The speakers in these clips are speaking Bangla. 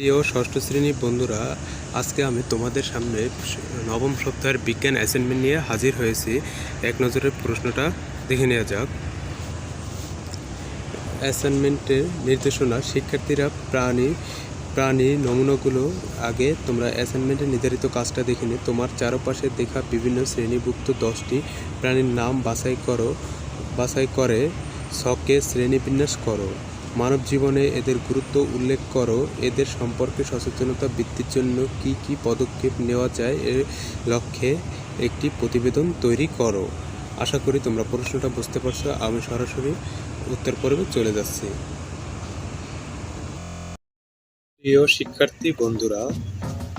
প্রিয় ষষ্ঠ শ্রেণীর বন্ধুরা, আজকে আমি তোমাদের সামনে নবম সপ্তাহের বিজ্ঞান অ্যাসাইনমেন্ট নিয়ে হাজির হয়েছি। এক নজরে প্রশ্নটা দেখে নেওয়া যাক। অ্যাসাইনমেন্টের নির্দেশনা: শিক্ষার্থীরা প্রাণী নমুনাগুলো আগে তোমরা অ্যাসাইনমেন্টের নির্ধারিত কাজটা দেখে নিয়ে তোমার চারপাশে দেখা বিভিন্ন শ্রেণীভুক্ত 10টি প্রাণীর নাম বাছাই করে ছকে শ্রেণীবিন্যাস করো। মানব জীবনে এদের গুরুত্ব উল্লেখ করো। এদের সম্পর্কে সচেতনতা বৃদ্ধির জন্য কী কী পদক্ষেপ নেওয়া যায় এর লক্ষ্যে একটি প্রতিবেদন তৈরি করো। আশা করি তোমরা প্রশ্নটা বুঝতে পারছো। আমি সরাসরি উত্তর পর্বে চলে যাচ্ছি। প্রিয় শিক্ষার্থী বন্ধুরা,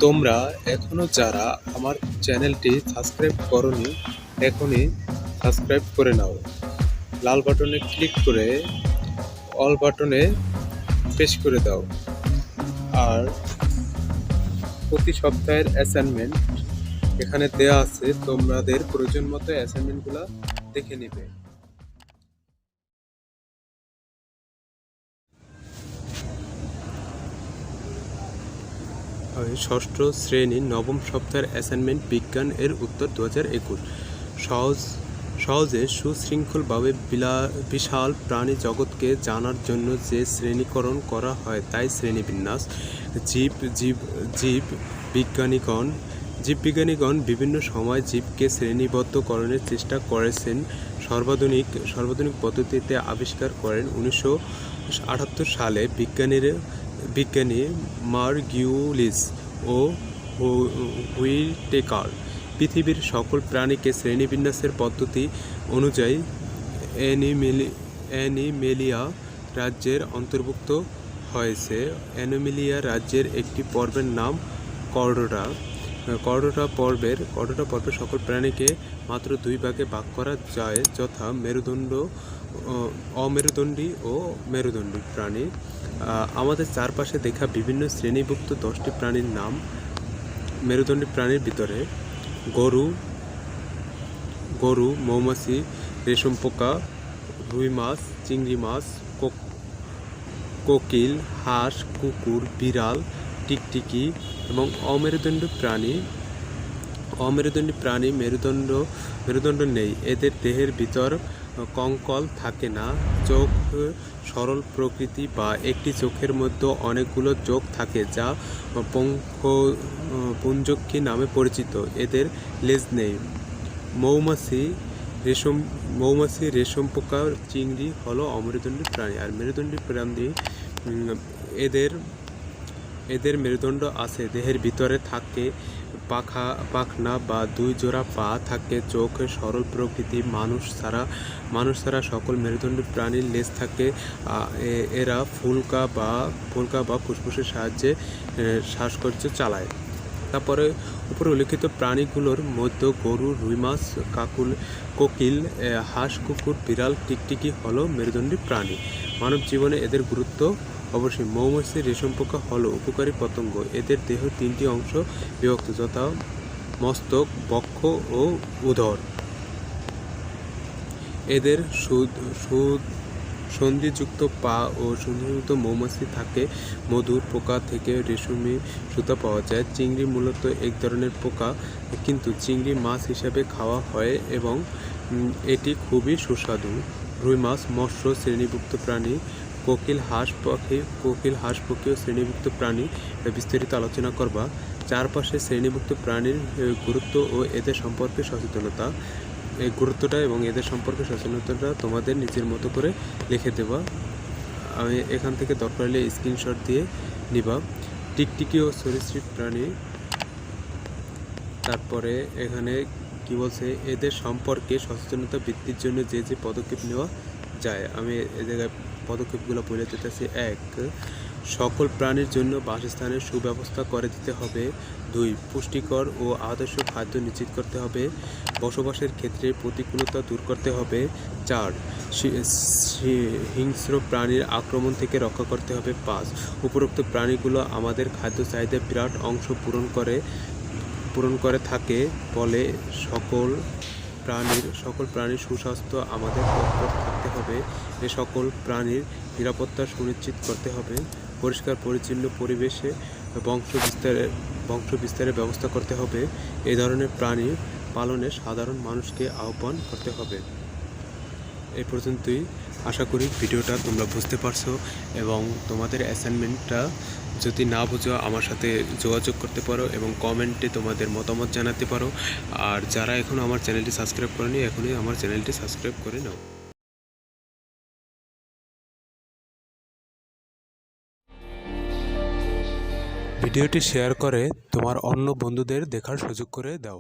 তোমরা এখনও যারা আমার চ্যানেলটি সাবস্ক্রাইব করোনি, এখনই সাবস্ক্রাইব করে নাও। লাল বাটনে ক্লিক করে অল বাটনে প্রেস করে দাও। আর প্রতি সপ্তাহের অ্যাসাইনমেন্ট এখানে দেওয়া আছে, তোমাদের প্রয়োজন মতো অ্যাসাইনমেন্টগুলো দেখে নেবে। ষষ্ঠ শ্রেণীর নবম সপ্তাহের অ্যাসাইনমেন্ট বিজ্ঞান এর উত্তর 2021। সহজে সুশৃঙ্খলভাবে বিশাল প্রাণী জগৎকে জানার জন্য যে শ্রেণীকরণ করা হয় তাই শ্রেণীবিন্যাস। জীববিজ্ঞানীগণ বিভিন্ন সময় জীবকে শ্রেণীবদ্ধকরণের চেষ্টা করেছেন। সর্বাধুনিক পদ্ধতিতে আবিষ্কার করেন 1978 সালে বিজ্ঞানী মার্কিউলিস ও হুইটেকার। পৃথিবীর সকল প্রাণীকে শ্রেণীবিন্যাসের পদ্ধতি অনুযায়ী অ্যানিমেলিয়া রাজ্যের অন্তর্ভুক্ত হয়েছে। অ্যানিমেলিয়া রাজ্যের একটি পর্বের নাম কর্ডোটা। কর্ডোটা পর্বের সকল প্রাণীকে মাত্র দুই ভাগে ভাগ করা যায়, যথা অমেরুদণ্ডী ও মেরুদণ্ডী প্রাণী। আমাদের চারপাশে দেখা বিভিন্ন শ্রেণীভুক্ত 10টি প্রাণীর নাম: মেরুদণ্ডী প্রাণীর ভিতরে গরু, মৌমাছি, রেশম পোকা, রুই মাছ, চিংড়ি মাছ, কোকিল, হাঁস, কুকুর, বিড়াল, টিকটিকি। এবং অমেরুদণ্ডী প্রাণী মেরুদণ্ড নেই। এদের দেহের ভিতর কঙ্কাল থাকে না। চোখ সরল প্রকৃতি বা একটি চোখের মধ্যে অনেকগুলো চোখ থাকে, যা পুঞ্জক্ষী নামে পরিচিত। এদের লেজ নেই। মৌমাছি, রেশম পোকা, চিংড়ি হলো অমেরুদণ্ডী প্রাণী। আর মেরুদণ্ডী প্রাণী, এদের মেরুদণ্ড আছে, দেহের ভিতরে থাকে পাখনা বা দুই জোড়া পা থাকে, চোখ সরল প্রকৃতি। মানুষ ছাড়া সকল মেরুদণ্ডী প্রাণীর লেজ থাকে। এরা ফুলকা বা ফুসফুসের সাহায্যে শ্বাসকর্য চালায়। তারপরে উপরে উল্লেখিত প্রাণীগুলোর মধ্যে গরু, রুই মাছ, কোকিল, হাঁস, কুকুর, বিড়াল, টিকটিকি হলো মেরুদণ্ডী প্রাণী। মানব জীবনে এদের গুরুত্ব অবশ্যই। মৌমাছি, রেশম পোকা হলো উপকারী পতঙ্গ। এদের দেহ 3টি অংশ বিভক্ত, যথা মস্তক, বক্ষ ও উদর। এদের সন্ধিযুক্ত পা ও সন্ধিযুক্ত মৌমাছি থাকে। মধুর পোকা থেকে রেশমি সুতা পাওয়া যায়। চিংড়ি মূলত এক ধরনের পোকা, কিন্তু চিংড়ি মাছ হিসাবে খাওয়া হয় এবং এটি খুবই সুস্বাদু। রুই মাছ মৎস্য শ্রেণীভুক্ত প্রাণী। কোকিল হাঁস পক্ষীও শ্রেণীভুক্ত প্রাণী। বিস্তারিত আলোচনা করবা। চারপাশে শ্রেণীভুক্ত প্রাণীর গুরুত্ব ও এদের সম্পর্কে সচেতনতা। এই গুরুত্বটা এবং এদের সম্পর্কে সচেতনতাটা তোমাদের নিজের মতো করে লিখে দেবা। আমি এখান থেকে দরকার হলে স্ক্রিনশট দিয়ে নিবা। টিকটিকি ও সরীসৃপ প্রাণী। তারপরে এখানে কি বলছে, এদের সম্পর্কে সচেতনতা বৃদ্ধির জন্য যে পদক্ষেপ নেওয়া যায়। আমি এ জায়গায় পদক্ষেপগুলো বলে দিতেছি। 1. সকল প্রাণীর জন্য বাসস্থানের সুব্যবস্থা করে দিতে হবে। 2. পুষ্টিকর ও আদর্শ খাদ্য নিশ্চিত করতে হবে। বসবাসের ক্ষেত্রে প্রতিকূলতা দূর করতে হবে। 4. হিংস্র প্রাণীর আক্রমণ থেকে রক্ষা করতে হবে। 5. উপরোক্ত প্রাণীগুলো আমাদের খাদ্য চাহিদার বিরাট অংশ পূরণ করে থাকে বলে সকল প্রাণীর সুস্বাস্থ্য আমাদের তৎপর থাকতে হবে। সকল প্রাণীর নিরাপত্তা সুনিশ্চিত করতে হবে। পরিষ্কার পরিচ্ছন্ন পরিবেশে বংশ বিস্তারের ব্যবস্থা করতে হবে। এই ধরনের প্রাণী পালনে সাধারণ মানুষকে আহ্বান করতে হবে। এই পর্যন্তই। আশা করি ভিডিওটা তোমরা বুঝতে পারছো এবং তোমাদের অ্যাসাইনমেন্টটা যদি না বুঝো আমার সাথে যোগাযোগ করতে পারো এবং কমেন্টে তোমাদের মতামত জানাতে পারো। আর যারা এখনও আমার চ্যানেলটি সাবস্ক্রাইব করেনি এখনই আমার চ্যানেলটি সাবস্ক্রাইব করে নাও। ভিডিওটি শেয়ার করে তোমার অন্য বন্ধুদের দেখার সুযোগ করে দাও।